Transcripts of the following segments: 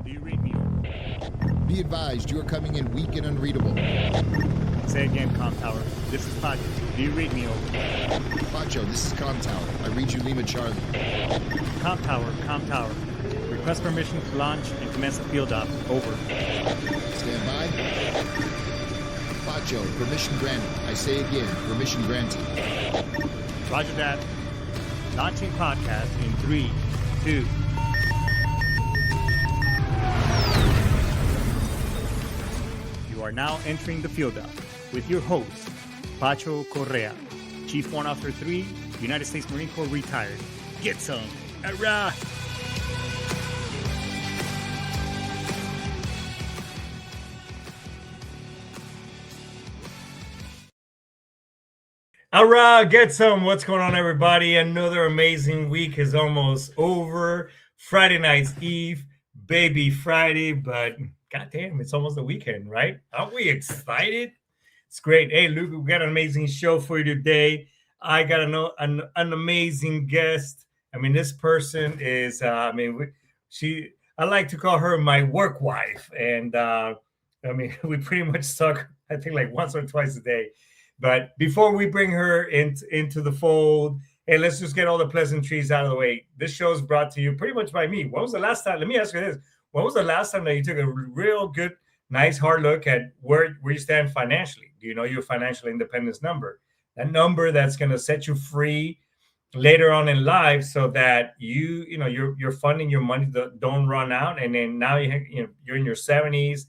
Do you read me? Be advised, you are coming in weak and unreadable. Say again, Com Tower. This is Pacho. Do you read me? Pacho, this is Com Tower. I read you Lima Charlie. Com Tower, Com Tower. Request permission to launch and commence the field op. Over. Stand by. Pacho, permission granted. I say again, permission granted. Roger that. Launching podcast in 3, 2. You are now entering the field op with your host, Pacho Correa, Chief Warrant Officer 3, United States Marine Corps retired. Get some. Hurrah! All right, get some. What's going on, everybody? Another amazing week is almost over. Friday night's Eve, baby Friday, but goddamn, it's almost the weekend, right? Aren't we excited? It's great. Hey, Luke, we got an amazing show for you today. I got an amazing guest. I mean, this person is, I like to call her my work wife, and we pretty much talk, I think, like once or twice a day. But before we bring her into the fold, hey, let's just get all the pleasantries out of the way. This show is brought to you pretty much by me. When was the last time? Let me ask you this. When was the last time that you took a real good, nice, hard look at where you stand financially? Do you know your financial independence number? That number that's going to set you free later on in life so that you're funding your money don't run out. And then now you're in your 70s.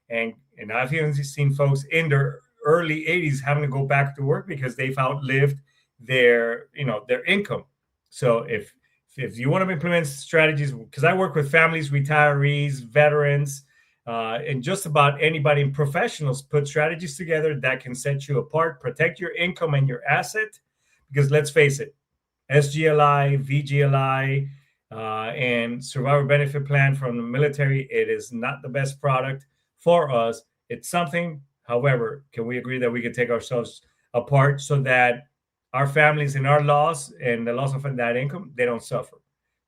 And I've even seen folks in their early 80s having to go back to work because they've outlived their income. So if you want to implement strategies, because I work with families, retirees, veterans, and just about anybody, and professionals, put strategies together that can set you apart, protect your income and your asset. Because let's face it, SGLI, VGLI, and survivor benefit plan from the military, it is not the best product for us. It's something. However, can we agree that we can take ourselves apart so that our families and our loss and the loss of that income, they don't suffer?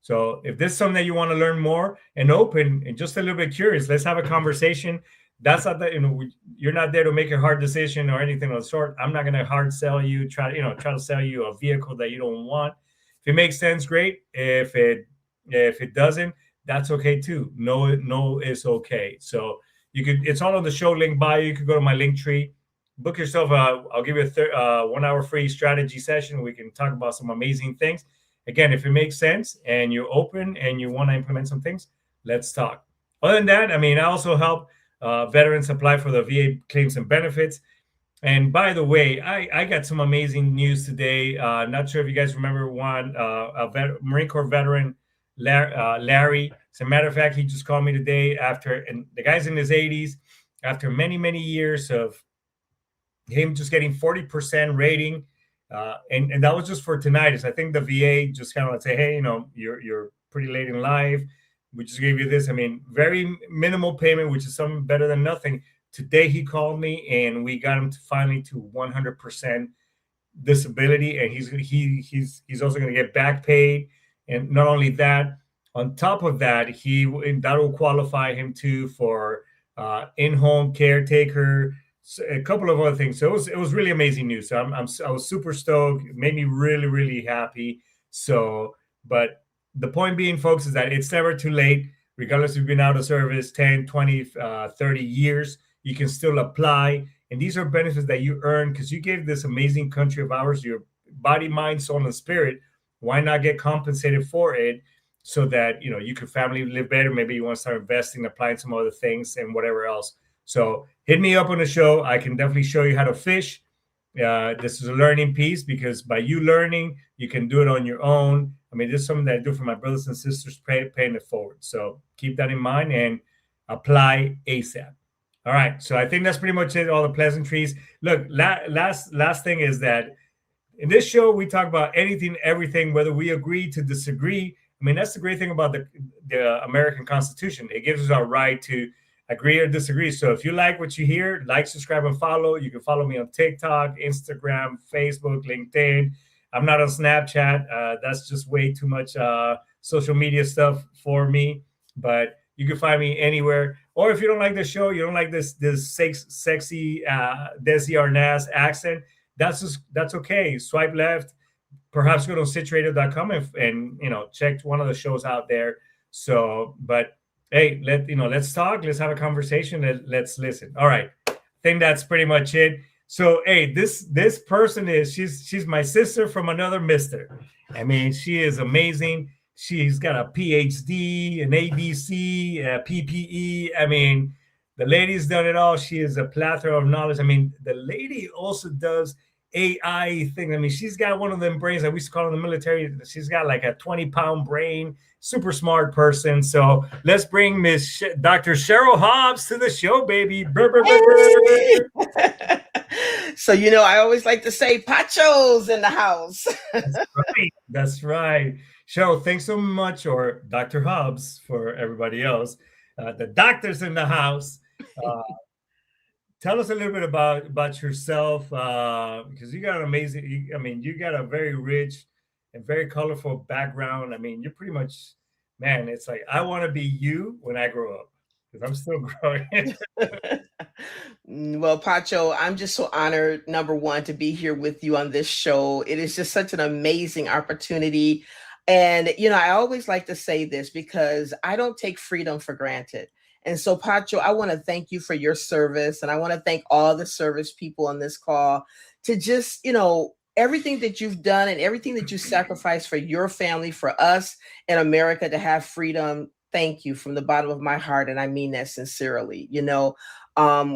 So if this is something that you want to learn more and open and just a little bit curious, let's have a conversation. That's not that, you're not there to make a hard decision or anything of the sort. I'm not going to hard sell you, try to sell you a vehicle that you don't want. If it makes sense, great. If it doesn't, that's okay too. No is okay. So it's all on the show link bio. You could go to my link tree, book yourself. I'll give you a 1 hour free strategy session. We can talk about some amazing things. Again, if it makes sense and you're open and you want to implement some things, let's talk. Other than that, I also help veterans apply for the VA claims and benefits. And by the way, I got some amazing news today. Not sure if you guys remember one, Marine Corps veteran, Larry. As a matter of fact, he just called me today and the guy's in his 80s, after many, many years of him just getting 40% rating. And that was just for tinnitus. I think the VA just kind of say, hey, you're pretty late in life. We just gave you this. Very minimal payment, which is something better than nothing. Today he called me and we got him finally to 100% disability. And he's also going to get back paid. And not only that, on top of that, that will qualify him too for in-home caretaker, a couple of other things. So it was really amazing news. So I was super stoked. It made me really, really happy. So, but the point being, folks, is that it's never too late. Regardless if you've been out of service 10, 20, 30 years, you can still apply. And these are benefits that you earn because you gave this amazing country of ours your body, mind, soul, and spirit. Why not get compensated for it so that, you can family live better? Maybe you want to start investing, applying some other things and whatever else. So hit me up on the show. I can definitely show you how to fish. This is a learning piece because by you learning, you can do it on your own. This is something that I do for my brothers and sisters, paying it forward. So keep that in mind and apply ASAP. All right. So I think that's pretty much it. All the pleasantries. Look, last thing is that in this show, we talk about anything, everything, whether we agree to disagree. That's the great thing about the American Constitution. It gives us our right to agree or disagree. So if you like what you hear, like, subscribe, and follow. You can follow me on TikTok, Instagram, Facebook, LinkedIn. I'm not on Snapchat. That's just way too much social media stuff for me. But You can find me anywhere. Or if you don't like the show, you don't like this sexy Desi Arnaz accent, that's okay. Swipe left. Perhaps go to situated.com and check one of the shows out there. So, but hey, let's talk. Let's have a conversation. Let's listen. All right. I think that's pretty much it. So, hey, this person she's my sister from another mister. I mean, she is amazing. She's got a PhD, an ABC, a PPE. I mean, the lady's done it all. She is a plethora of knowledge. I mean, the lady also does AI thing. I mean, she's got one of them brains that we used to call in the military. She's got like a 20-pound brain, super smart person. So let's bring Miss Dr. Cheryl Hobbs to the show, baby. Brr, brr, brr, brr. So, I always like to say Pacho's in the house. That's right. That's right. Cheryl, thanks so much, or Dr. Hobbs for everybody else. The doctor's in the house. Tell us a little bit about yourself, because you got an amazing, you got a very rich and very colorful background. I mean, you're pretty much, man, it's like, I want to be you when I grow up, because I'm still growing. Well, Pacho, I'm just so honored, number one, to be here with you on this show. It is just such an amazing opportunity. And, I always like to say this because I don't take freedom for granted. And so, Pacho, I want to thank you for your service. And I want to thank all the service people on this call to just, everything that you've done and everything that you sacrificed for your family, for us in America to have freedom. Thank you from the bottom of my heart. And I mean that sincerely.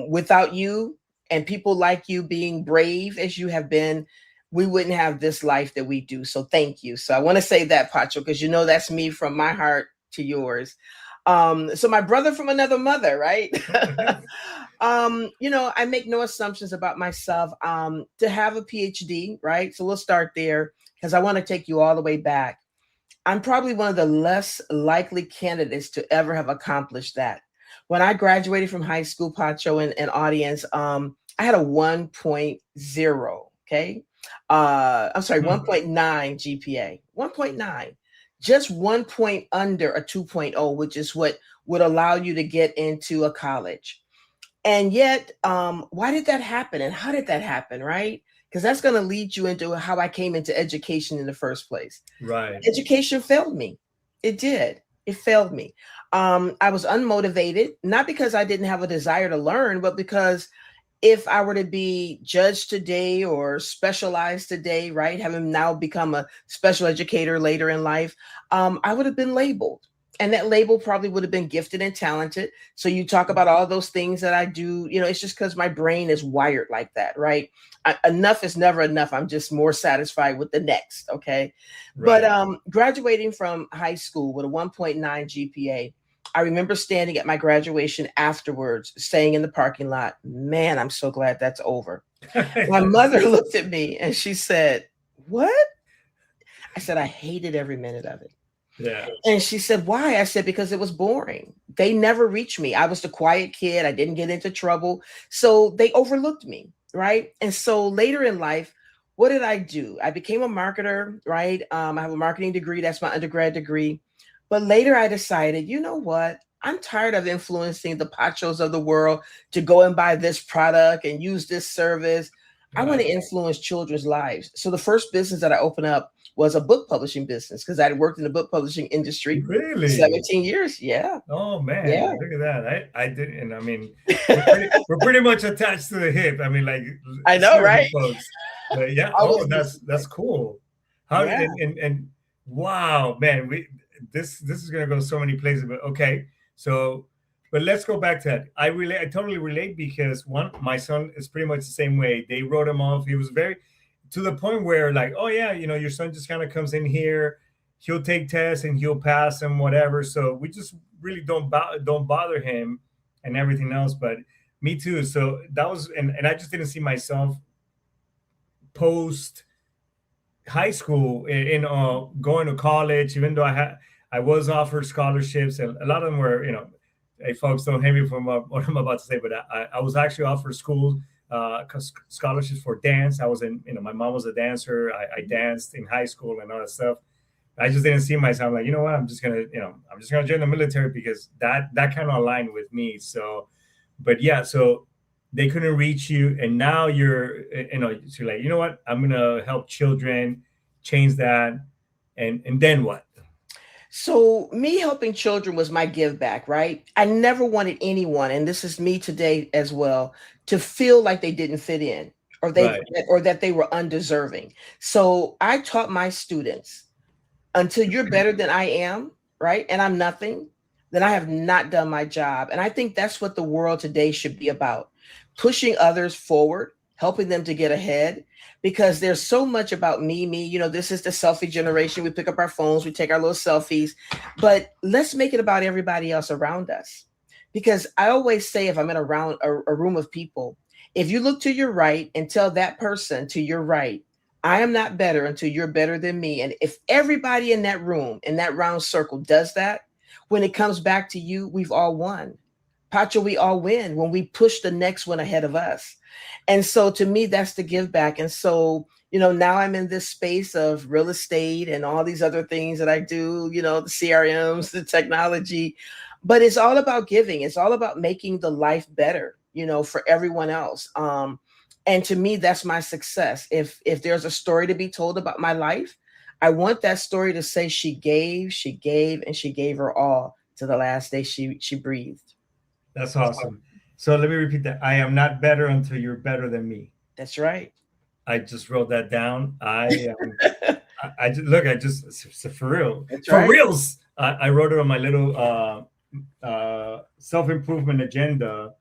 Without you and people like you being brave as you have been, we wouldn't have this life that we do. So thank you. So I want to say that, Pacho, because that's me from my heart to yours. So my brother from another mother, right? I make no assumptions about myself. To have a PhD, right? So we'll start there because I want to take you all the way back. I'm probably one of the less likely candidates to ever have accomplished that. When I graduated from high school, Pacho and audience, I had a 1.0, okay? 1.9 GPA, 1.9. Just 1 point under a 2.0, which is what would allow you to get into a college. And yet, why did that happen? And how did that happen, right? Because that's going to lead you into how I came into education in the first place. Right. Education failed me. It did. It failed me. I was unmotivated, not because I didn't have a desire to learn, but because if I were to be judged today or specialized today, right, having now become a special educator later in life, I would have been labeled. And that label probably would have been gifted and talented. So you talk about all those things that I do, it's just because my brain is wired like that, right? Enough is never enough. I'm just more satisfied with the next, okay? Right. But graduating from high school with a 1.9 GPA, I remember standing at my graduation afterwards, saying in the parking lot, man, I'm so glad that's over. My mother looked at me and she said, what? I said, I hated every minute of it. Yeah. And she said, why? I said, because it was boring. They never reached me. I was the quiet kid. I didn't get into trouble. So they overlooked me, right? And so later in life, what did I do? I became a marketer, right? I have a marketing degree. That's my undergrad degree. But later I decided, you know what? I'm tired of influencing the Pachos of the world to go and buy this product and use this service. Right. I want to influence children's lives. So the first business that I opened up was a book publishing business because I had worked in the book publishing industry. Really? 17 years. Yeah. Oh, man. Yeah. Look at that. I didn't. I mean, we're pretty much attached to the hip. I mean, like, I know, right? Folks. But yeah. Oh, that's cool. How yeah. and wow, man, this is gonna go so many places, but okay. So, but let's go back to that. I totally relate because my son is pretty much the same way. They wrote him off. He was very to the point where like, oh yeah, your son just kind of comes in here, he'll take tests and he'll pass them, whatever. So we just really don't bother him and everything else. But me too. So that was and I just didn't see myself post high school in going to college, even though I was offered scholarships, and a lot of them were, hey, folks, don't hate me for what I'm about to say, but I was actually offered scholarships for dance. I was in, my mom was a dancer. I danced in high school and all that stuff. I just didn't see myself like, you know what, I'm just gonna join the military because that kind of aligned with me. So, but yeah, so they couldn't reach you, and now you're, so like, you know what, I'm gonna help children, change that, and then what? So me helping children was my give back, right? I never wanted anyone, and this is me today as well, to feel like they didn't fit in Right. or that they were undeserving. So I taught my students, until you're better than I am, right? And I'm nothing, then I have not done my job. And I think that's what the world today should be about: pushing others forward, helping them to get ahead, because there's so much about me. This is the selfie generation. We pick up our phones, we take our little selfies, but let's make it about everybody else around us. Because I always say, if I'm in a room of people, if you look to your right and tell that person to your right, I am not better until you're better than me. And if everybody in that room, in that round circle, does that, when it comes back to you, we've all won. Pacho, we all win when we push the next one ahead of us. And so to me, that's the give back. And so, now I'm in this space of real estate and all these other things that I do, the CRMs, the technology, but it's all about giving. It's all about making the life better, for everyone else. And to me, that's my success. If there's a story to be told about my life, I want that story to say she gave, and she gave her all to the last day she breathed. That's awesome. So let me repeat that. I am not better until you're better than me. That's right. I just wrote that down. For real. That's for right. reals. I wrote it on my little self-improvement agenda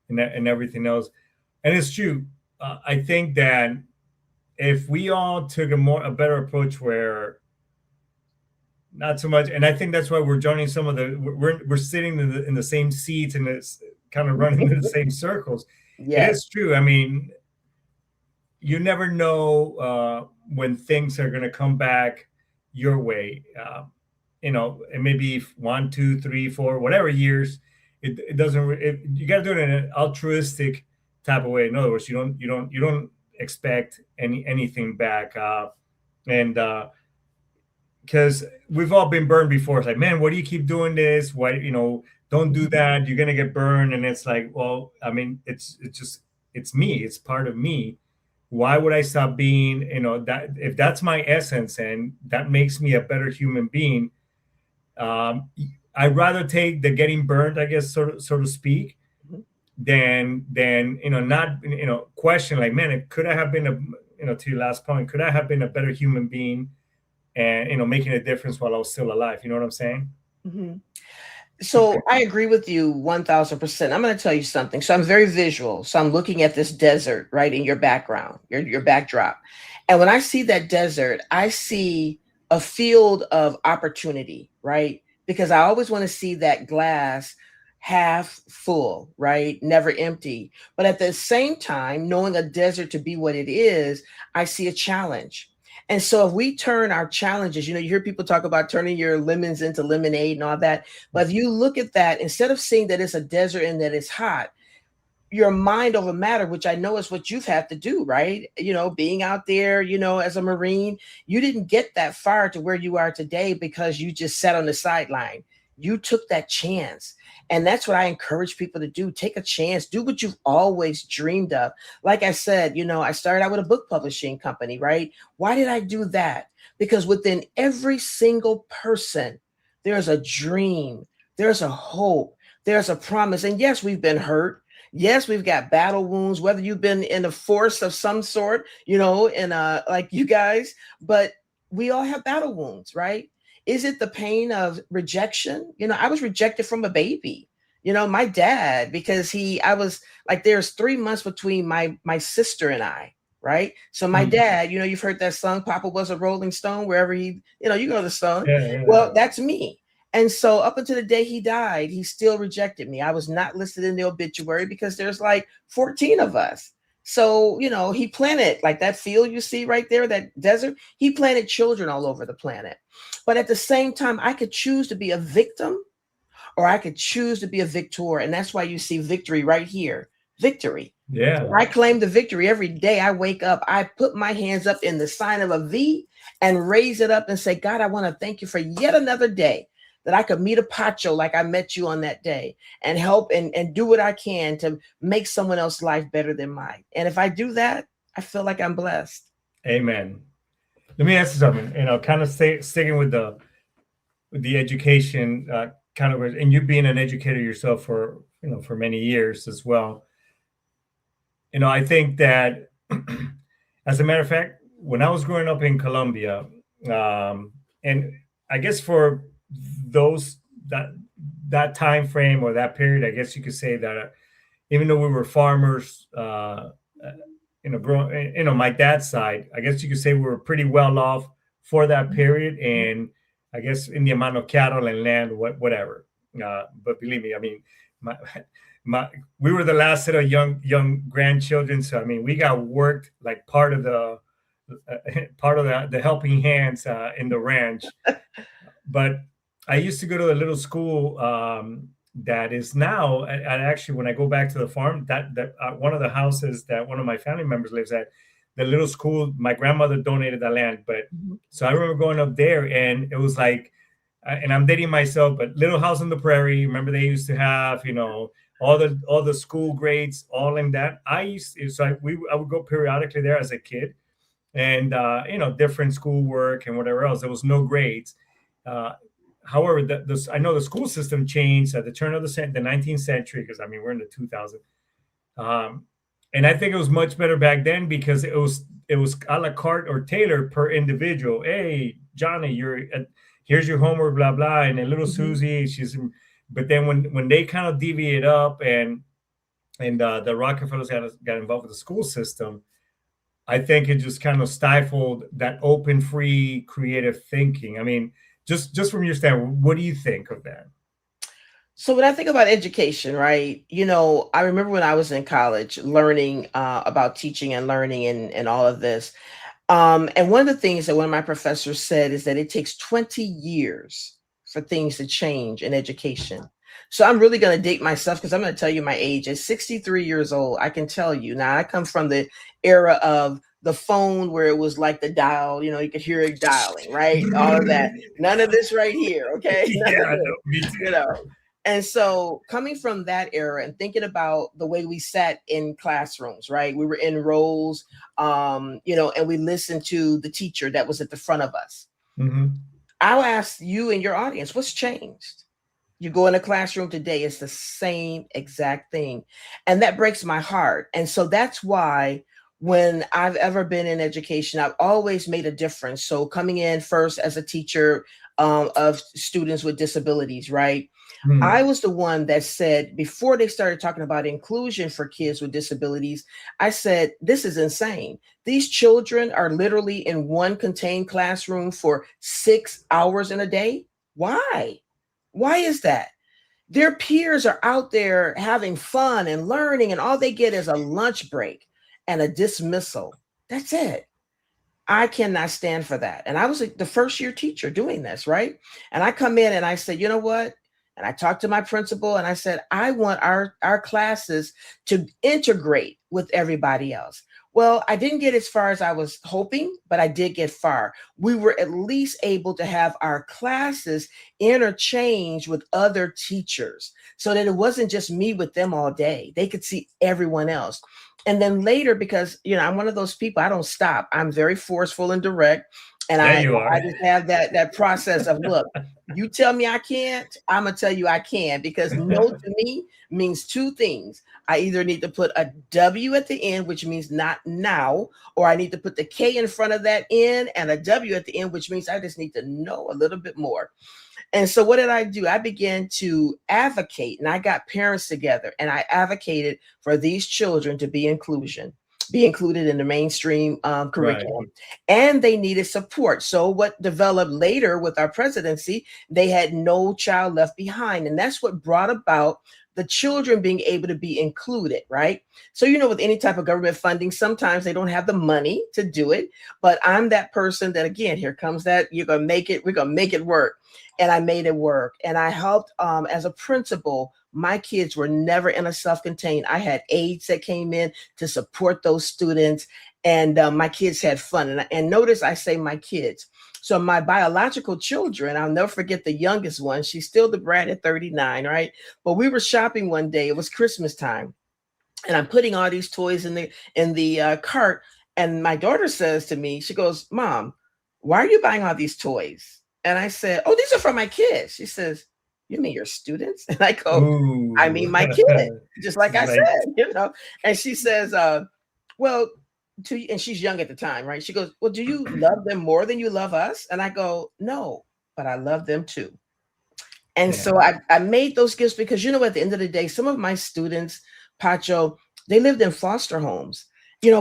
and everything else. And it's true. I think that if we all took a better approach, where not so much, and I think that's why we're joining some of we're sitting in the same seats and it's kind of running in the same circles. Yeah, it's true. I mean, you never know when things are going to come back your way. It may be 1, 2, 3, 4, whatever years. It doesn't. You got to do it in an altruistic type of way. In other words, you don't expect anything back, and because we've all been burned before. It's like, man, why do you keep doing this? Why, don't do that. You're gonna get burned. And it's like, well, I mean, it's me. It's part of me. Why would I stop being, that if that's my essence and that makes me a better human being? I'd rather take the getting burned, I guess, so to speak, than not question, like, man, could I have been to your last point, could I have been a better human being and making a difference while I was still alive? You know what I'm saying? Mm-hmm. So I agree with you 1,000%. I'm going to tell you something. So I'm very visual. So I'm looking at this desert right in your background, your backdrop. And when I see that desert, I see a field of opportunity, right? Because I always want to see that glass half full, right? Never empty. But at the same time, knowing a desert to be what it is, I see a challenge. And so if we turn our challenges, you hear people talk about turning your lemons into lemonade and all that. But if you look at that, instead of seeing that it's a desert and that it's hot, your mind over matter, which I know is what you've had to do, right? Being out there, as a Marine, you didn't get that far to where you are today because you just sat on the sideline. You took that chance. And that's what I encourage people to do. Take a chance. Do what you've always dreamed of. Like I said, I started out with a book publishing company, right? Why did I do that? Because within every single person, there's a dream. There's a hope. There's a promise. And yes, we've been hurt. Yes, we've got battle wounds, whether you've been in a force of some sort, like you guys, but we all have battle wounds, right? Is it the pain of rejection? I was rejected from a baby, my dad, because I was like, there's 3 months between my sister and I, right? So my dad, you've heard that song, Papa was a Rolling Stone, wherever you know the song. Yeah. Well, that's me. And so up until the day he died, he still rejected me. I was not listed in the obituary because there's like 14 of us. So, he planted, like that field you see right there, that desert, he planted children all over the planet. But at the same time, I could choose to be a victim or I could choose to be a victor. And that's why you see victory right here. Victory. Yeah. I claim the victory every day I wake up. I put my hands up in the sign of a V and raise it up and say, God, I want to thank you for yet another day that I could meet a Pacho like I met you on that day and help and do what I can to make someone else's life better than mine. And if I do that, I feel like I'm blessed. Amen. Let me ask you something, kind of sticking with the education kind of, and you being an educator yourself for many years as well. I think that, as a matter of fact, when I was growing up in Colombia, and I guess for those that time frame or that period, I guess you could say that even though we were farmers, my dad's side, I guess you could say we were pretty well off for that period, and I guess in the amount of cattle and land, whatever. But believe me, I mean, we were the last set of young grandchildren, so I mean, we got worked like part of the helping hands in the ranch. But I used to go to a little school that is now, and actually, when I go back to the farm, that one of the houses that one of my family members lives at, the little school, my grandmother donated the land. But so I remember going up there, and it was like, and I'm dating myself, but Little House on the Prairie. Remember, they used to have, all the school grades, all in that. I would go periodically there as a kid, and different schoolwork and whatever else. There was no grades. However, I know the school system changed at the turn of the 19th century, because I mean we're in the 2000s, and I think it was much better back then because it was a la carte or tailored per individual. Hey, Johnny, here's your homework, blah blah, and then little Susie, But then when they kind of deviate up and the Rockefellers got involved with the school system, I think it just kind of stifled that open, free, creative thinking. I mean, just from your standpoint, what do you think of that? So when I think about education, right, I remember when I was in college learning about teaching and learning and all of this. And one of the things that one of my professors said is that it takes 20 years for things to change in education. So I'm really going to date myself because I'm going to tell you my age. At 63 years old, I can tell you. Now, I come from the era of the phone where it was like the dial, you could hear it dialing, right? All of that. None of this right here, okay? Yeah, I know. Me too. And so coming from that era and thinking about the way we sat in classrooms, right? We were in rows, and we listened to the teacher that was at the front of us. Mm-hmm. I'll ask you and your audience, what's changed? You go in a classroom today, it's the same exact thing. And that breaks my heart. And so that's why when I've ever been in education, I've always made a difference. So coming in first as a teacher of students with disabilities, right? I was the one that said, before they started talking about inclusion for kids with disabilities, I said, this is insane. These children are literally in one contained classroom for 6 hours in a day. Why? Why is that? Their peers are out there having fun and learning, and all they get is a lunch break and a dismissal. That's it. I cannot stand for that. And I was the first year teacher doing this, right? And I come in and I said, you know what? And I talked to my principal and I said, I want our classes to integrate with everybody else. Well, I didn't get as far as I was hoping, but I did get far. We were at least able to have our classes interchange with other teachers so that it wasn't just me with them all day. They could see everyone else. And then later, because, I'm one of those people, I don't stop. I'm very forceful and direct. And I just have that process of, look, you tell me I can't, I'm going to tell you I can, because no to me means two things. I either need to put a W at the end, which means not now, or I need to put the K in front of that N and a W at the end, which means I just need to know a little bit more. And so what did I do? I began to advocate, and I got parents together and I advocated for these children to be included in the mainstream curriculum. Right. And they needed support. So what developed later with our presidency, they had No Child Left Behind. And that's what brought about the children being able to be included, right? So, with any type of government funding, sometimes they don't have the money to do it. But I'm that person that, again, here comes that, you're going to make it, we're going to make it work. And I made it work. And I helped as a principal. My kids were never in a self-contained. I had aides that came in to support those students. and my kids had fun. And notice I say my kids. So my biological children, I'll never forget the youngest one. She's still the brat at 39, right? But we were shopping one day. It was Christmas time, and I'm putting all these toys in the cart. And my daughter says to me, she goes, "Mom, why are you buying all these toys?" And I said, "Oh, these are for my kids." She says, "You mean your students?" And I go, Ooh. "I mean my kid," just like I said. And she says, "Well, and she's young at the time, right?" She goes, "Well, do you love them more than you love us?" And I go, "No, but I love them too." And so I made those gifts because, at the end of the day, some of my students, Pacho, they lived in foster homes.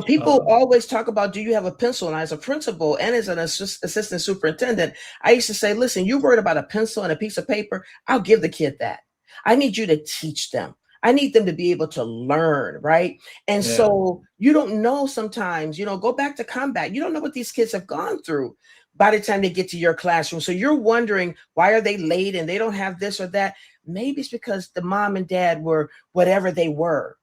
People always talk about, do you have a pencil? And as a principal and as an assistant superintendent, I used to say, listen, you're worried about a pencil and a piece of paper. I'll give the kid that. I need you to teach them. I need them to be able to learn, right? And so you don't know sometimes, go back to combat. You don't know what these kids have gone through by the time they get to your classroom. So you're wondering, why are they late and they don't have this or that? Maybe it's because the mom and dad were whatever they were.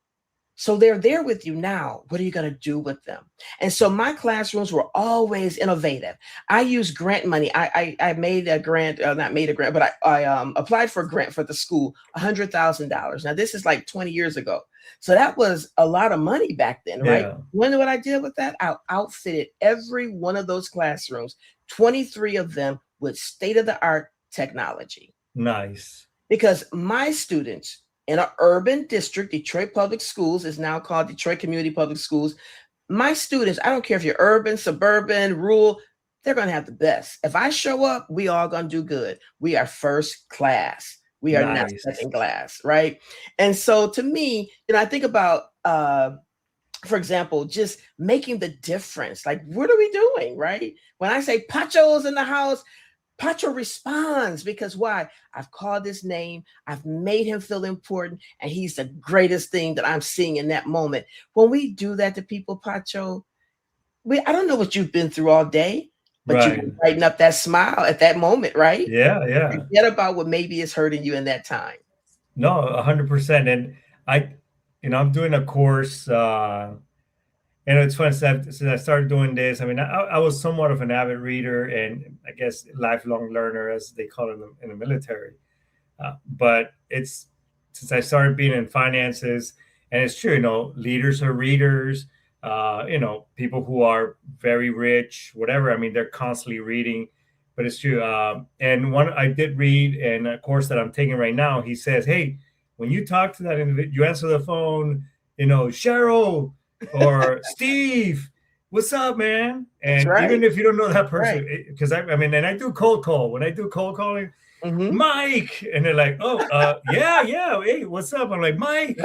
So they're there with you now. What are you going to do with them? And so my classrooms were always innovative. I used grant money. I made a grant, not made a grant, but I applied for a grant for the school, $100,000. Now this is like 20 years ago. So that was a lot of money back then, right? When what I did with that, I outfitted every one of those classrooms, 23 of them with state-of-the-art technology. Nice. Because my students in an urban district, Detroit Public Schools is now called Detroit Community Public Schools. My students, I don't care if you're urban, suburban, rural, they're going to have the best. If I show up, we all going to do good. We are first class. We are not second class, right? And so to me, I think about, for example, just making the difference. Like, what are we doing, right? When I say Pacho's in the house, Pacho responds because why? I've called his name. I've made him feel important. And he's the greatest thing that I'm seeing in that moment. When we do that to people, Pacho, I don't know what you've been through all day, but you can brighten up that smile at that moment, right? Yeah. Forget about what maybe is hurting you in that time. No, 100%. And I'm doing a course, it's fun since I started doing this. I mean, I was somewhat of an avid reader and I guess lifelong learner, as they call it in the military. But it's since I started being in finances, and it's true, leaders are readers. People who are very rich, whatever. I mean, they're constantly reading. But it's true. And one I did read in a course that I'm taking right now. He says, "Hey, when you talk to that individual, you answer the phone. Cheryl." Or Steve, what's up, man? And even if you don't know that person, because I do cold call. When I do cold calling, Mike, and they're like, "Oh, yeah, hey, what's up?" I'm like, "Mike,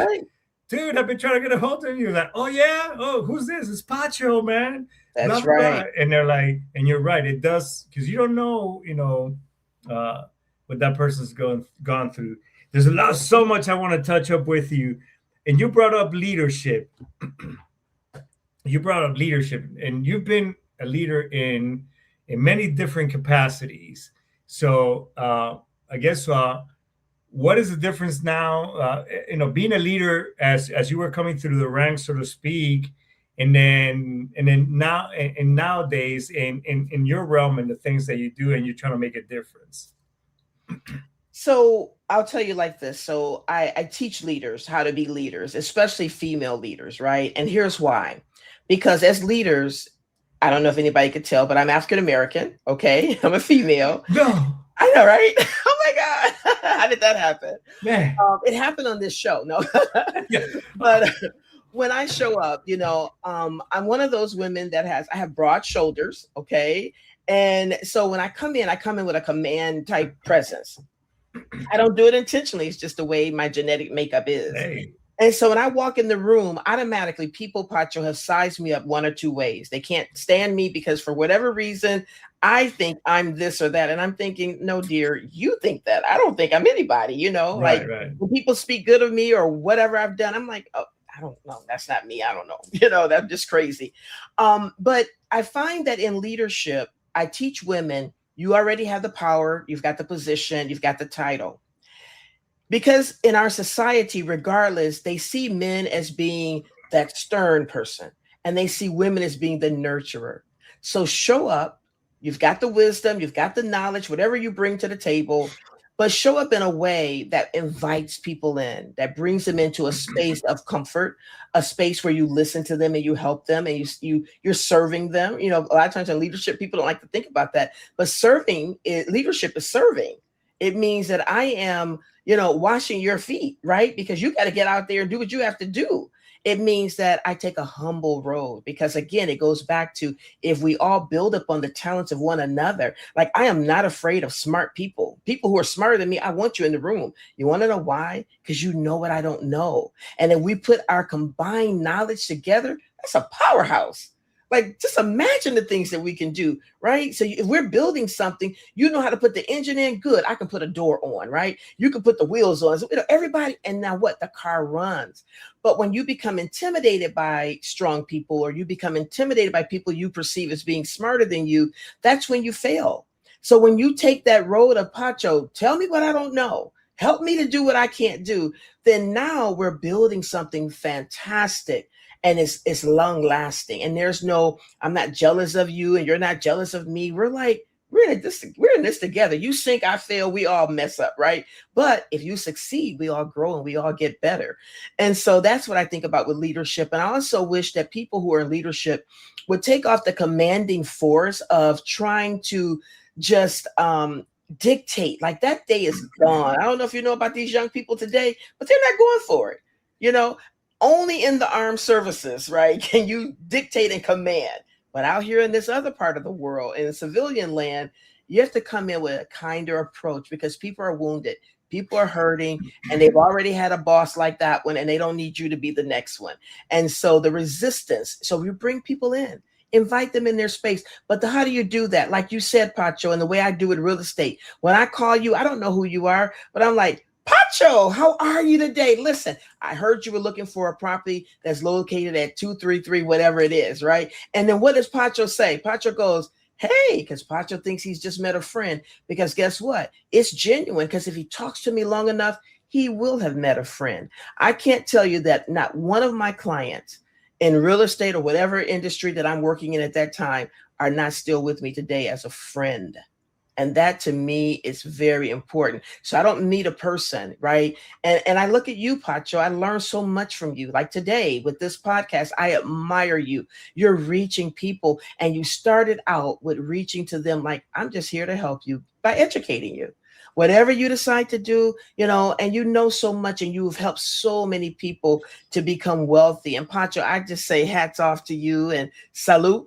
dude, I've been trying to get a hold of you." Like, "Oh yeah, who's this? It's Pacho, man." That's blah, right. blah. And they're like, and you're right, it does, because you don't know, what that person's gone through. There's so much I want to touch up with you, and you brought up leadership. And you've been a leader in many different capacities. So I guess what is the difference now? Being a leader as you were coming through the ranks, so to speak, and then now and nowadays in your realm and the things that you do, and you're trying to make a difference. So I'll tell you like this. So I teach leaders how to be leaders, especially female leaders, right? And here's why. Because as leaders, I don't know if anybody could tell, but I'm African-American, okay? I'm a female. No. I know, right? Oh my God. How did that happen? Man. It happened on this show. No. Yeah. But when I show up, I'm one of those women I have broad shoulders, okay? And so when I come in with a command type presence. I don't do it intentionally. It's just the way my genetic makeup is. Hey. And so when I walk in the room, automatically people, Pacho, have sized me up one or two ways. They can't stand me because for whatever reason, I think I'm this or that. And I'm thinking, no, dear, you think that. I don't think I'm anybody, Right. When people speak good of me or whatever I've done, I'm like, oh, I don't know. That's not me. I don't know. That's just crazy. But I find that in leadership, I teach women, you already have the power. You've got the position. You've got the title. Because in our society, regardless, they see men as being that stern person. and they see women as being the nurturer. So show up. You've got the wisdom, you've got the knowledge, whatever you bring to the table, but show up in a way that invites people in, that brings them into a space of comfort, a space where you listen to them and you help them and you're serving them. You know, a lot of times in leadership, people don't like to think about that, but leadership is serving. It means that I am, washing your feet, right? Because you got to get out there and do what you have to do. It means that I take a humble road because, again, it goes back to if we all build up on the talents of one another. Like, I am not afraid of smart people who are smarter than me. I want you in the room. You want to know why? Because you know what I don't know. And then we put our combined knowledge together. That's a powerhouse. Like, just imagine the things that we can do, right? So if we're building something, you know how to put the engine in. Good. I can put a door on, right? You can put the wheels on. So, everybody. And now what? The car runs. But when you become intimidated by strong people, or you become intimidated by people you perceive as being smarter than you, that's when you fail. So when you take that road of Pacho, tell me what I don't know, help me to do what I can't do, then now we're building something fantastic. And it's long lasting. And there's no, I'm not jealous of you and you're not jealous of me. We're in this together. You sink, I fail, we all mess up, right? But if you succeed, we all grow and we all get better. And so that's what I think about with leadership. And I also wish that people who are in leadership would take off the commanding force of trying to just dictate. Like, that day is gone. I don't know if you know about these young people today, but they're not going for it. Only in the armed services, right, can you dictate and command. But out here in this other part of the world, in civilian land, you have to come in with a kinder approach because people are wounded. People are hurting, and they've already had a boss like that one, and they don't need you to be the next one. And so the resistance, so you bring people in, invite them in their space. But how do you do that? Like you said, Pacho, and the way I do it in real estate, when I call you, I don't know who you are, but I'm like, Pacho, how are you today? Listen, I heard you were looking for a property that's located at 233, whatever it is, right? And then what does Pacho say? Pacho goes, hey, because Pacho thinks he's just met a friend. Because guess what? It's genuine, because if he talks to me long enough, he will have met a friend. I can't tell you that not one of my clients in real estate or whatever industry that I'm working in at that time are not still with me today as a friend. And that to me is very important. So I don't meet a person, right? And I look at you, Pacho, I learned so much from you. Like today with this podcast, I admire you. You're reaching people, and you started out with reaching to them like, I'm just here to help you by educating you. Whatever you decide to do, and so much, and you've helped so many people to become wealthy. And Pacho, I just say hats off to you and salute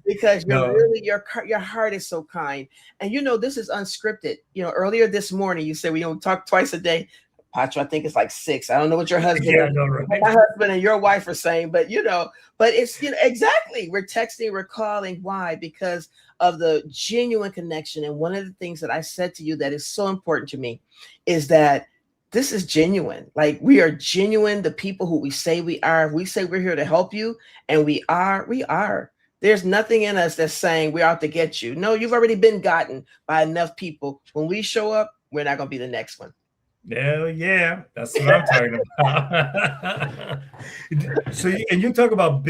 because your heart is so kind. And this is unscripted. Earlier this morning you said we don't talk twice a day. Pacho, I think it's like 6. I don't know what your husband, my husband and your wife are saying, but it's exactly. We're texting, we're calling. Why? Because of the genuine connection. And one of the things that I said to you that is so important to me is that this is genuine. Like, we are genuine. The people who we say we are, we say we're here to help you, and we are. There's nothing in us that's saying we're out to get you. No, you've already been gotten by enough people. When we show up, we're not going to be the next one. Hell yeah, that's what I'm talking about. So, you talk about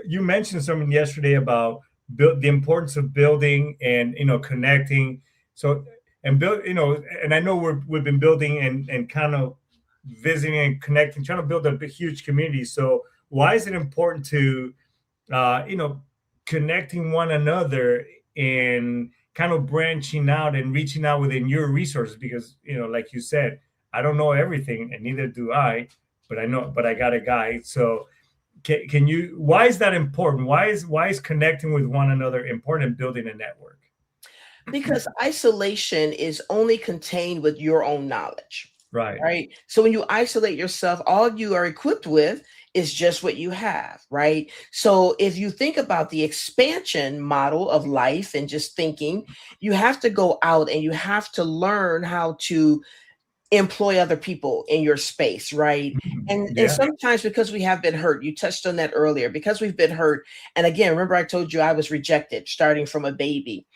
you mentioned something yesterday about the importance of building and connecting. So, and build, and I know we've been building and kind of visiting and connecting, trying to build a big, huge community. So why is it important to connecting one another and kind of branching out and reaching out within your resources? Because like you said, I don't know everything, and neither do I, but I got a guide. So can you, why is that important? Why is connecting with one another important in building a network? Because isolation is only contained with your own knowledge. Right. So when you isolate yourself, all you are equipped with is just what you have, right? So if you think about the expansion model of life and just thinking, you have to go out and you have to learn how to employ other people in your space, right? And sometimes because we have been hurt, you touched on that earlier, because we've been hurt. And again, remember I told you I was rejected starting from a baby.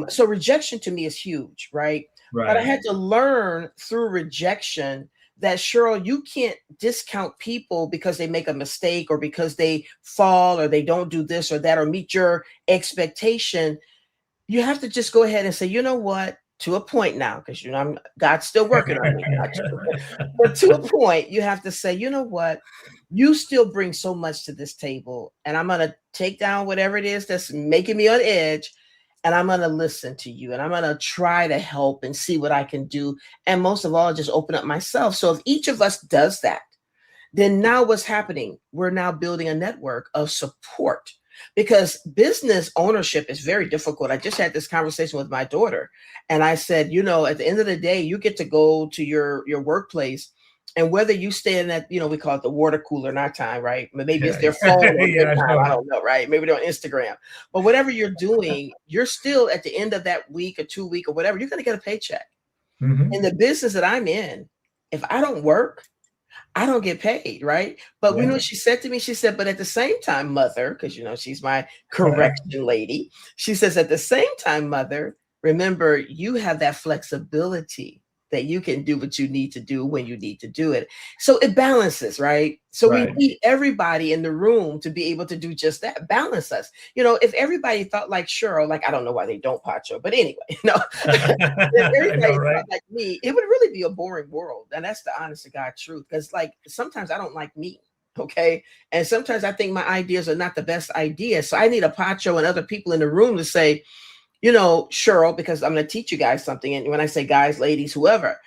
So rejection to me is huge, right? But I had to learn through rejection that, Cheryl, you can't discount people because they make a mistake or because they fall or they don't do this or that or meet your expectation. You have to just go ahead and say, you know what, to a point now, because God's still working on me. But to a point, you have to say, you know what, you still bring so much to this table, and I'm going to take down whatever it is that's making me on edge, and I'm going to listen to you, and I'm going to try to help and see what I can do. And most of all, just open up myself. So if each of us does that, then now what's happening? We're now building a network of support, because business ownership is very difficult. I just had this conversation with my daughter, and I said, at the end of the day, you get to go to your workplace, and whether you stay in that, we call it the water cooler in our time, right? Maybe it's their phone or their time. I don't know, right? Maybe they're on Instagram. But whatever you're doing, you're still at the end of that week or 2 week or whatever, you're going to get a paycheck. Mm-hmm. In the business that I'm in, if I don't work, I don't get paid, right? But we know what she said to me. She said, but at the same time, mother, because she's my correction lady. She says, at the same time, mother, remember, you have that flexibility that you can do what you need to do when you need to do it. So it balances, right? So we need everybody in the room to be able to do just that, balance us. If everybody thought like Cheryl, I don't know why they don't, Pacho, but anyway, if everybody thought like me, it would really be a boring world. And that's the honest to God truth. Because sometimes I don't like me. Okay. And sometimes I think my ideas are not the best ideas. So I need a Pacho and other people in the room to say, Cheryl, because I'm going to teach you guys something. And when I say guys, ladies, whoever,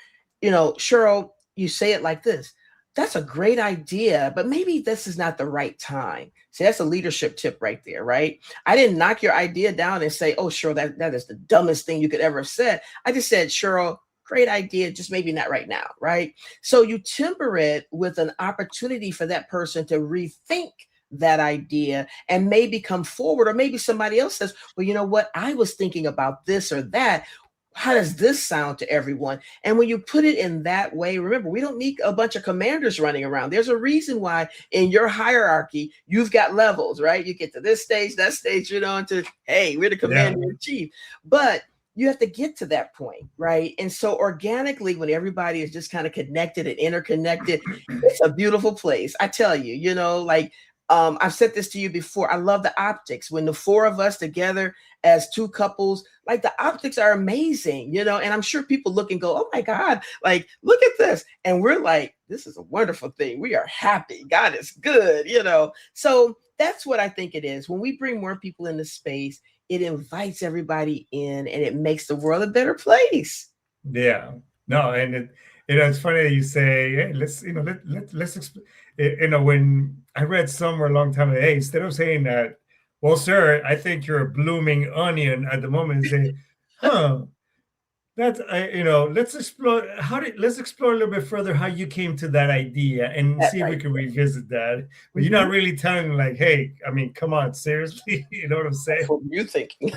Cheryl, you say it like this. That's a great idea, but maybe this is not the right time. See, that's a leadership tip right there, right? I didn't knock your idea down and say, oh, Cheryl, that is the dumbest thing you could ever have said. I just said, Cheryl, great idea, just maybe not right now, right? So you temper it with an opportunity for that person to rethink that idea and maybe come forward, or maybe somebody else says, well, you know what, I was thinking about this or that. How does this sound to everyone? And when you put it in that way, remember, we don't need a bunch of commanders running around. There's a reason why in your hierarchy, you've got levels, right? You get to this stage, that stage, into, hey, we're the commander in chief. But you have to get to that point, right? And so organically, when everybody is just kind of connected and interconnected, it's a beautiful place. I tell you, I've said this to you before. I love the optics. When the four of us together as two couples, the optics are amazing, and I'm sure people look and go, oh my God, look at this. And we're like, this is a wonderful thing. We are happy. God is good, So that's what I think it is. When we bring more people into space, it invites everybody in and it makes the world a better place. Yeah. No, and it's funny that you say, hey, let's when I read somewhere a long time ago, hey, instead of saying that, well, sir, I think you're a blooming onion at the moment, say, that's let's explore let's explore a little bit further how you came to that idea and see if we can revisit that. But you're not really telling hey, I mean, come on, seriously, you know what I'm saying? What were you thinking?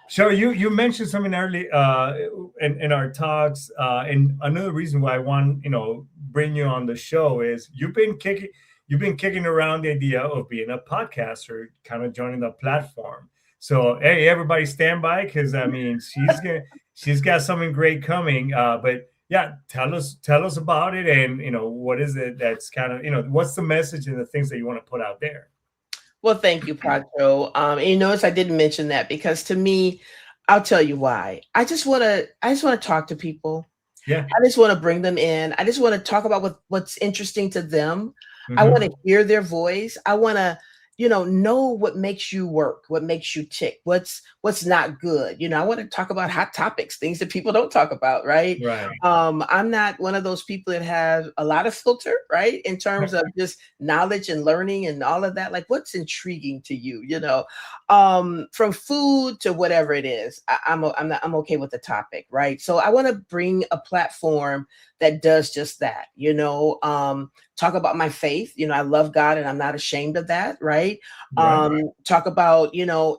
So you mentioned something early in our talks, and another reason why I want bring you on the show is you've been kicking around the idea of being a podcaster, kind of joining the platform. So hey, everybody, stand by, because I mean she's got something great coming. But yeah, tell us about it, and what is it that's kind of what's the message and the things that you want to put out there. Well, thank you, Pacho. And you notice I didn't mention that because to me, I'll tell you why. I just want to talk to people. Yeah. I just want to bring them in. I just want to talk about what's interesting to them. Mm-hmm. I want to hear their voice. I want to, know what makes you work, what makes you tick, what's not good. I want to talk about hot topics, things that people don't talk about, right? Right. I'm not one of those people that have a lot of filter, right? In terms of just knowledge and learning and all of that. What's intriguing to you, from food to whatever it is. I'm okay with the topic, right? So I want to bring a platform that does just that, talk about my faith. I love God and I'm not ashamed of that, right? Talk about,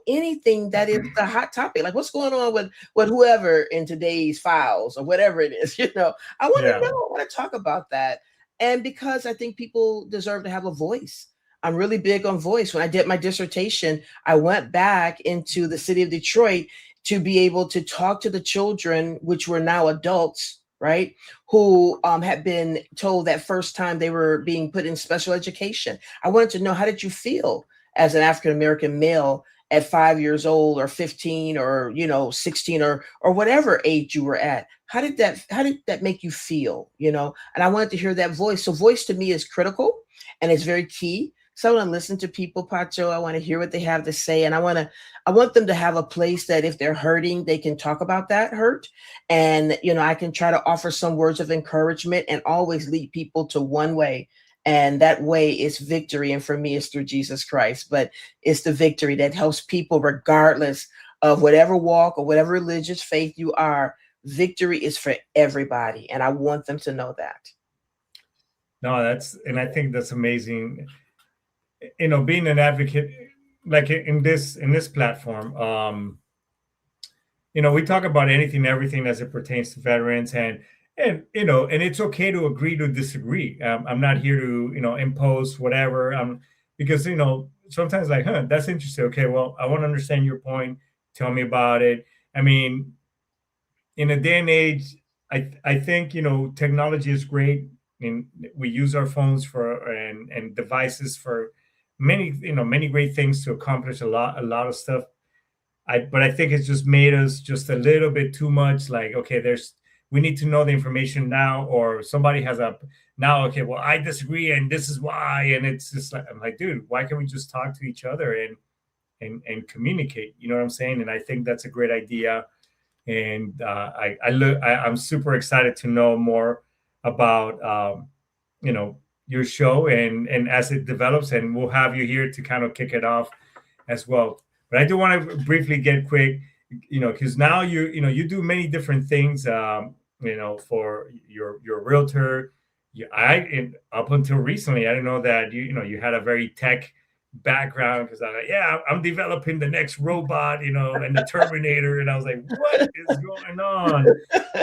anything that is the hot topic, what's going on with whoever in today's files or whatever it is, I want to know, I want to talk about that. And because I think people deserve to have a voice. I'm really big on voice. When I did my dissertation, I went back into the city of Detroit to be able to talk to the children, which were now adults, right? Who had been told that first time they were being put in special education. I wanted to know, how did you feel as an African-American male at 5 years old or 15 or 16 or whatever age you were at? How did that make you feel? And I wanted to hear that voice. So voice to me is critical and it's very key. So I want to listen to people, Pacho. I want to hear what they have to say. And I want them to have a place that if they're hurting, they can talk about that hurt. And, I can try to offer some words of encouragement and always lead people to one way. And that way is victory. And for me, it's through Jesus Christ. But it's the victory that helps people regardless of whatever walk or whatever religious faith you are. Victory is for everybody. And I want them to know that. No, and I think that's amazing. Being an advocate, like in this platform, we talk about anything, everything as it pertains to veterans, and it's okay to agree to disagree. I'm not here to impose whatever. Because sometimes like, that's interesting. Okay, well, I want to understand your point. Tell me about it. I mean, in a day and age, I think technology is great. We use our phones and devices for many great things to accomplish a lot of stuff. But I think it's just made us just a little bit too much like, okay, we need to know the information now, or somebody has okay, well, I disagree and this is why. And it's just like, I'm like, dude, why can't we just talk to each other and communicate? You know what I'm saying? And I think that's a great idea. And I'm super excited to know more about your show and as it develops, and we'll have you here to kind of kick it off as well. But I do want to briefly get quick, because now you do many different things, for your realtor. Up until recently, I didn't know that you had a very tech background, because I'm developing the next robot, and the Terminator, and I was like, what is going on?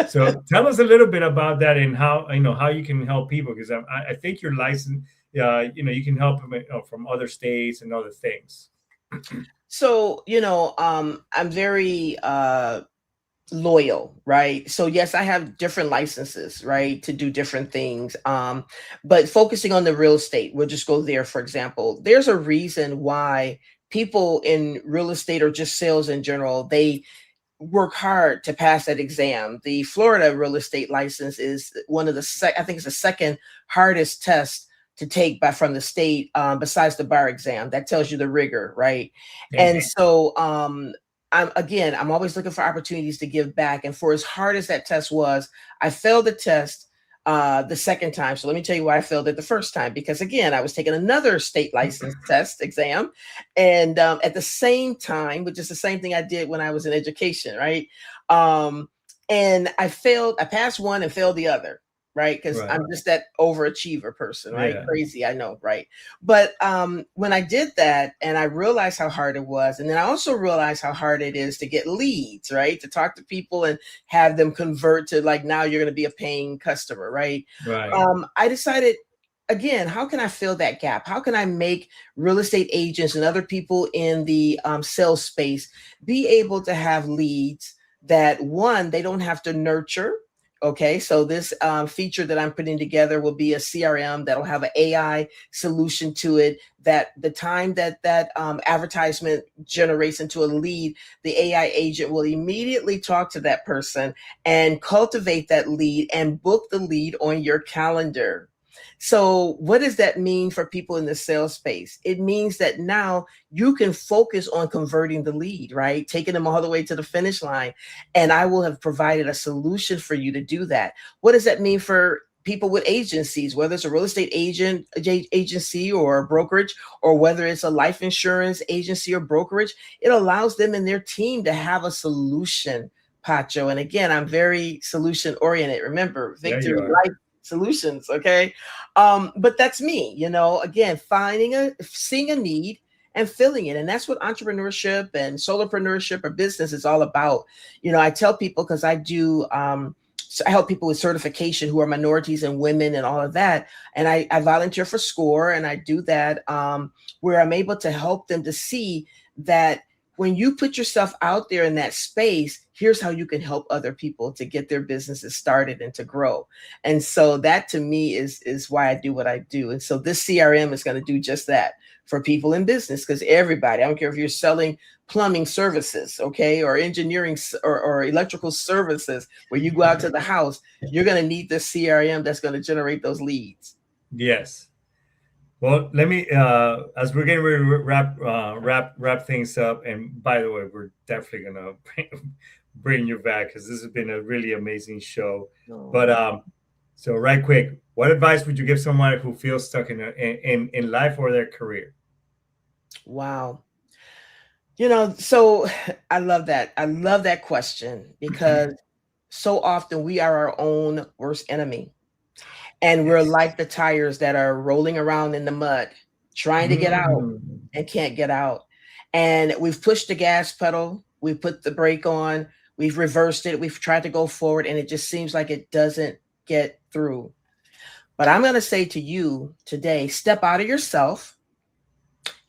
So tell us a little bit about that and how you can help people, because I think you're licensed, you can help them from other states and other things. So I'm very loyal, right? So yes, I have different licenses, right, to do different things. But focusing on the real estate, we'll just go there. For example, there's a reason why people in real estate or just sales in general, they work hard to pass that exam. The Florida real estate license is one of I think it's the second hardest test to take from the state, besides the bar exam. That tells you the rigor, right? Mm-hmm. And so I'm always looking for opportunities to give back. And for as hard as that test was, I failed the test the second time. So let me tell you why I failed it the first time. Because again, I was taking another state license test exam. And at the same time, which is the same thing I did when I was in education, right? And I passed one and failed the other. Right. Because I'm just that overachiever person. Right. Yeah. Crazy. I know. Right. But when I did that and I realized how hard it was, and then I also realized how hard it is to get leads, right, to talk to people and have them convert to like, now you're going to be a paying customer. Right. I decided, again, how can I fill that gap? How can I make real estate agents and other people in the sales space be able to have leads that, one, they don't have to nurture. Okay, so this feature that I'm putting together will be a CRM that'll have an AI solution to it, that the time that advertisement generates into a lead, the AI agent will immediately talk to that person and cultivate that lead and book the lead on your calendar. So what does that mean for people in the sales space? It means that now you can focus on converting the lead, right? Taking them all the way to the finish line. And I will have provided a solution for you to do that. What does that mean for people with agencies, whether it's a real estate agency or a brokerage, or whether it's a life insurance agency or brokerage? It allows them and their team to have a solution, Pacho. And again, I'm very solution oriented. Remember, victory, life solutions. Okay. But that's me, again, seeing a need and filling it. And that's what entrepreneurship and solopreneurship or business is all about. I tell people, because I do, I help people with certification who are minorities and women and all of that. And I volunteer for SCORE, and I do that where I'm able to help them to see that when you put yourself out there in that space, here's how you can help other people to get their businesses started and to grow. And so that to me is why I do what I do. And so this CRM is going to do just that for people in business, because everybody, I don't care if you're selling plumbing services, okay, or engineering or electrical services, where you go out to the house, you're going to need this CRM that's going to generate those leads. Yes. Well, let me, as we're getting ready to wrap things up, and by the way, we're definitely gonna bring you back because this has been a really amazing show. Oh. But so right quick, what advice would you give someone who feels stuck in life or their career? Wow. You know, so I love that. I love that question, because so often we are our own worst enemy. And we're like the tires that are rolling around in the mud, trying to get out and can't get out. And we've pushed the gas pedal, we put the brake on, we've reversed it, we've tried to go forward, and it just seems like it doesn't get through. But I'm going to say to you today, step out of yourself,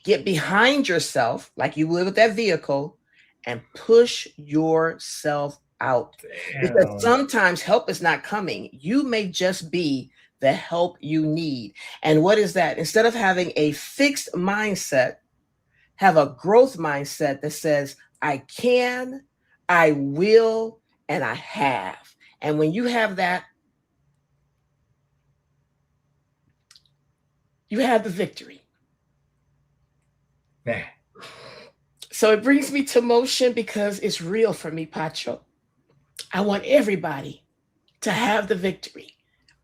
get behind yourself like you would with that vehicle, and push yourself out. Damn. Because sometimes help is not coming. You may just be the help you need. And what is that? Instead of having a fixed mindset, have a growth mindset that says, I can, I will, and I have. And when you have that, you have the victory. Man. So it brings me to motion because it's real for me, Pacho. I want everybody to have the victory.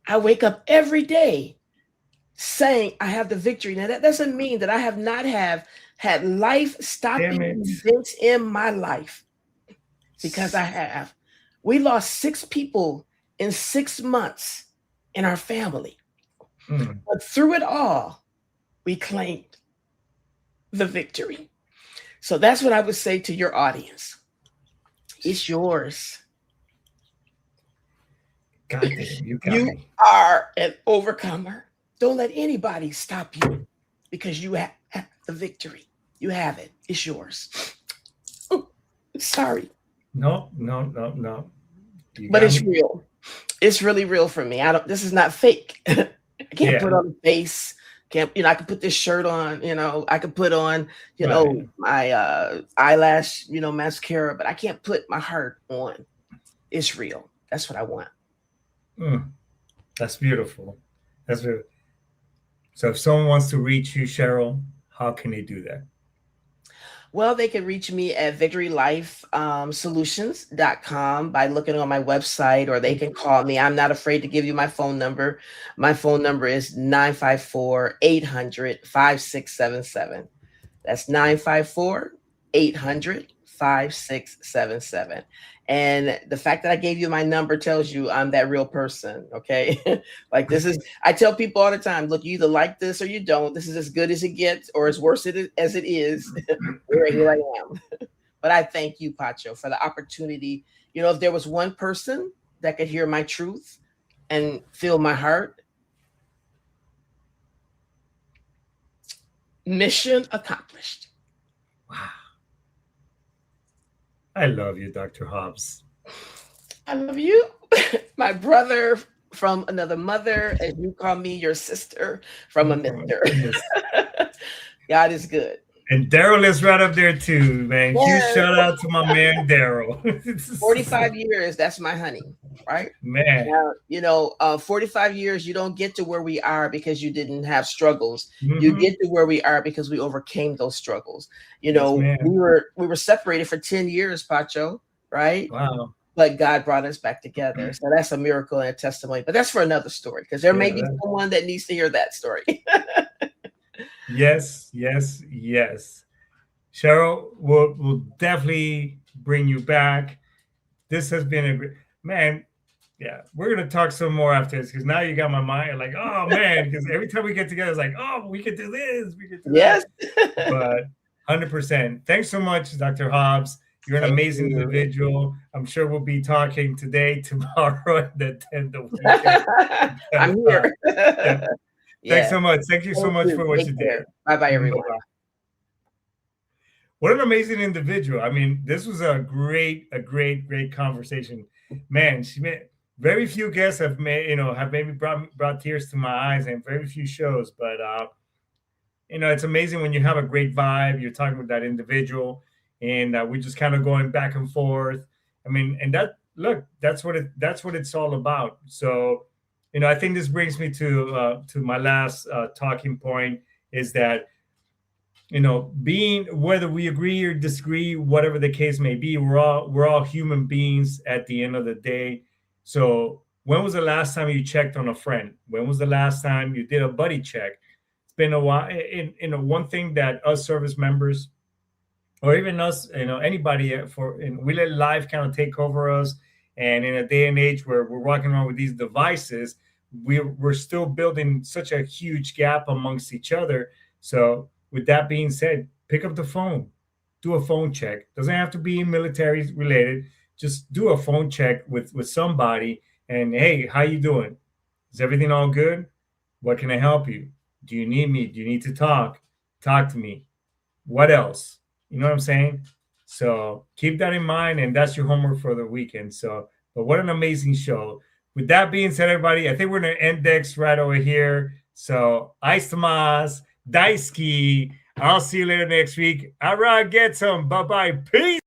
I wake up every day saying I have the victory. Now, that doesn't mean that I have not had life-stopping events in my life, because I have. We lost 6 people in 6 months in our family. But through it all, we claimed the victory. So that's what I would say to your audience. It's yours. God damn, you are an overcomer. Don't let anybody stop you, because you have the victory. You have it. It's yours. Sorry. No. But it's real. It's really real for me. This is not fake. I can't put on a face. I could put this shirt on, I could put on, my eyelash, mascara, but I can't put my heart on. It's real. That's what I want. That's beautiful. That's beautiful. So if someone wants to reach you, Cheryl, how can they do that? Well, they can reach me at victorylifesolutions.com by looking on my website, or they can call me. I'm not afraid to give you my phone number. My phone number is 954-800-5677. That's 954-800-5677. And the fact that I gave you my number tells you I'm that real person. Okay. Like I tell people all the time, look, you either like this or you don't. This is as good as it gets, or as worse as it is. Here I am. But I thank you, Pacho, for the opportunity. If there was one person that could hear my truth and feel my heart, mission accomplished. Wow. I love you, Dr. Hobbs. I love you. My brother from another mother, and you call me your sister from a mister. God is good. And Daryl is right up there too, man. Yes. Huge shout out to my man, Daryl. 45 years, that's my honey, right? Man. Now, 45 years, you don't get to where we are because you didn't have struggles. Mm-hmm. You get to where we are because we overcame those struggles. We were separated for 10 years, Pacho, right? Wow. But God brought us back together. So that's a miracle and a testimony. But that's for another story, because there may be someone that needs to hear that story. Yes. Cheryl, we'll definitely bring you back. This has been a great, man. Yeah, we're gonna talk some more after this, because now you got my mind like, oh man, because every time we get together, it's like, oh, we could do this, we could do that. But 100%. Thanks so much, Dr. Hobbs. You're an amazing individual. I'm sure we'll be talking today, tomorrow, and then the weekend. I'm here. Thanks so much. Thank you so much for what you did. Bye-bye, everyone. Bye-bye. What an amazing individual. I mean, this was a great conversation. Man, she made very few guests have made, have maybe brought tears to my eyes, and very few shows. But it's amazing when you have a great vibe, you're talking with that individual, and we're just kind of going back and forth. I mean, and that's what it's all about. So, I think this brings me to my last talking point is that, being, whether we agree or disagree, whatever the case may be, we're all human beings at the end of the day. So when was the last time you checked on a friend? When was the last time you did a buddy check? It's been a while. One thing that us service members, or even us, anybody, we let life kind of take over us. And in a day and age where we're walking around with these devices, we're still building such a huge gap amongst each other. So with that being said, pick up the phone, do a phone check. Doesn't have to be military related. Just do a phone check with somebody. And hey, how you doing? Is everything all good? What can I help you? Do you need me? Do you need to talk? Talk to me. What else? You know what I'm saying? So keep that in mind, and that's your homework for the weekend. So, but what an amazing show. With that being said, everybody, I think we're going to index right over here. So, Ice Tomas, Daisuke. I'll see you later next week. All right, get some. Bye-bye. Peace.